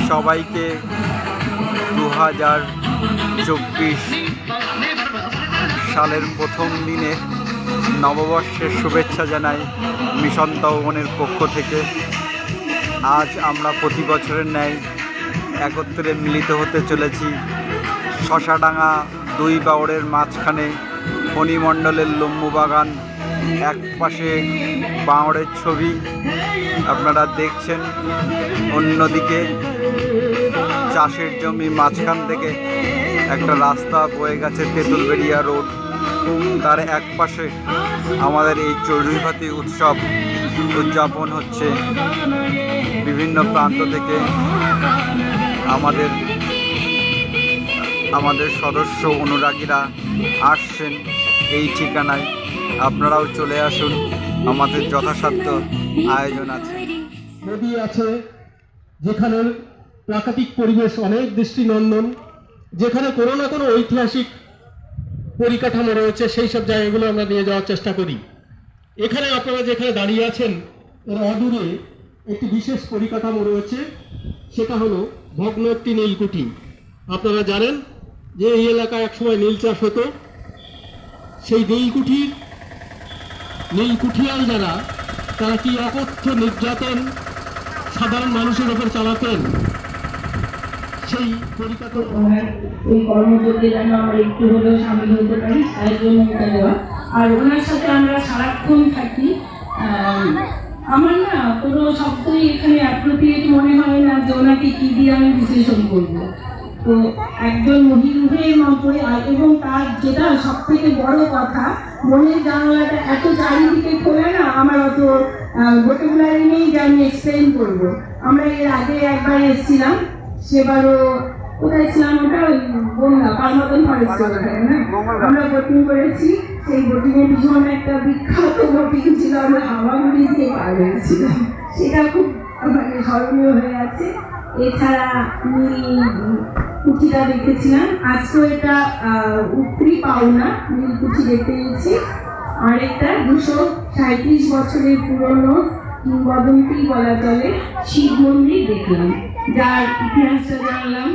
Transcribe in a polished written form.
সবাইকে 2024 সালের প্রথম দিনে নববর্ষের শুভেচ্ছা জানাই মিশন তপবনের পক্ষ থেকে। আজ আমরা প্রতি বছরের ন্যায় একত্রে মিলিত হতে চলেছি শশাডাঙ্গা 2 বাওড়ের মাঝখানে ফণিমণ্ডলের লম্বু বাগান। এক পাশে বাওড়ের ছবি আপনারা দেখছেন, অন্যদিকে চাষের জমি, মাঝখান থেকে একটা রাস্তা বয়ে গেছে তেঁতুলবেড়িয়া রোড। তার এক পাশে আমাদের এই চড়ুইভাতি উৎসব উদযাপন হচ্ছে। বিভিন্ন প্রান্ত থেকে আমাদের সদস্য অনুরাগীরা আসছেন এই ঠিকানায়। আপনারাও চলে আসুন, আমাদের যথাসাধ্য আয়োজন আছে। নদী আছে যেখানে প্রাকৃতিক পরিবেশ অনেক দৃষ্টিনন্দন, যেখানে কোনো না কোনো ঐতিহাসিক পরিকাঠামো রয়েছে, সেই সব জায়গাগুলো আমরা নিয়ে যাওয়ার চেষ্টা করি। এখানে আপনারা যেখানে দাঁড়িয়ে আছেন এর অদূরে একটি বিশেষ পরিকাঠামো রয়েছে, সেটা হলো ভগ্ন একটি নীলকুঠি। আপনারা জানেন যে এই এলাকায় একসময় নীল চাষ হতো। সেই নীলকুঠিয়াল যারা, তারা কি অকথ্য নির্যাতন সাধারণ মানুষের উপর চালাতেন, সেই পরিকাঠামো এই কর্মযোগে যেন আমরা একটু হলেও সামিল হতে পারি, তাই জন্য এটা দেওয়া। আর ওনার সাথে আমরা সারাক্ষণ থাকি। আমার না কোনো শব্দই এখানে অ্যাপ্রোপ্রিয়েট মনে হয় না যে ওনাকে কি দিয়ে আমি বিশ্লেষণ করবো। তো একজন মহিরুহের মতো, এবং তার যেটা সব থেকে বড় কথা, মনের জানালাটা এত চারিদিকে খোলা না, আমার অত ভোকাবুলারি নেই যে আমি এক্সপ্লেন করবো। আমরা এর আগে একবার এসেছিলাম, সেবারও কোথায় ছিলাম, ওটা বললাম পারমাতন ফরেস্ট, না আমরা বোটিং করেছি। সেই বোটিংয়ে ভীষণ একটা বিখ্যাত বোটিং ছিল, আমরা হাওয়াগুড়ি দিয়ে পার হয়েছিলাম, সেটা খুব মানে স্মরণীয় হয়ে আছে। এছাড়া নীলকুঠিটা দেখেছিলাম, আজকেও এটা উপরি পাওনা নীলকুঠি দেখতে গেছি। আরেকটা 237 বছরের পুরনো কিংবদন্তি বলা চলে শিব মন্দির দেখলাম, যার ইতিহাসটা জানলাম।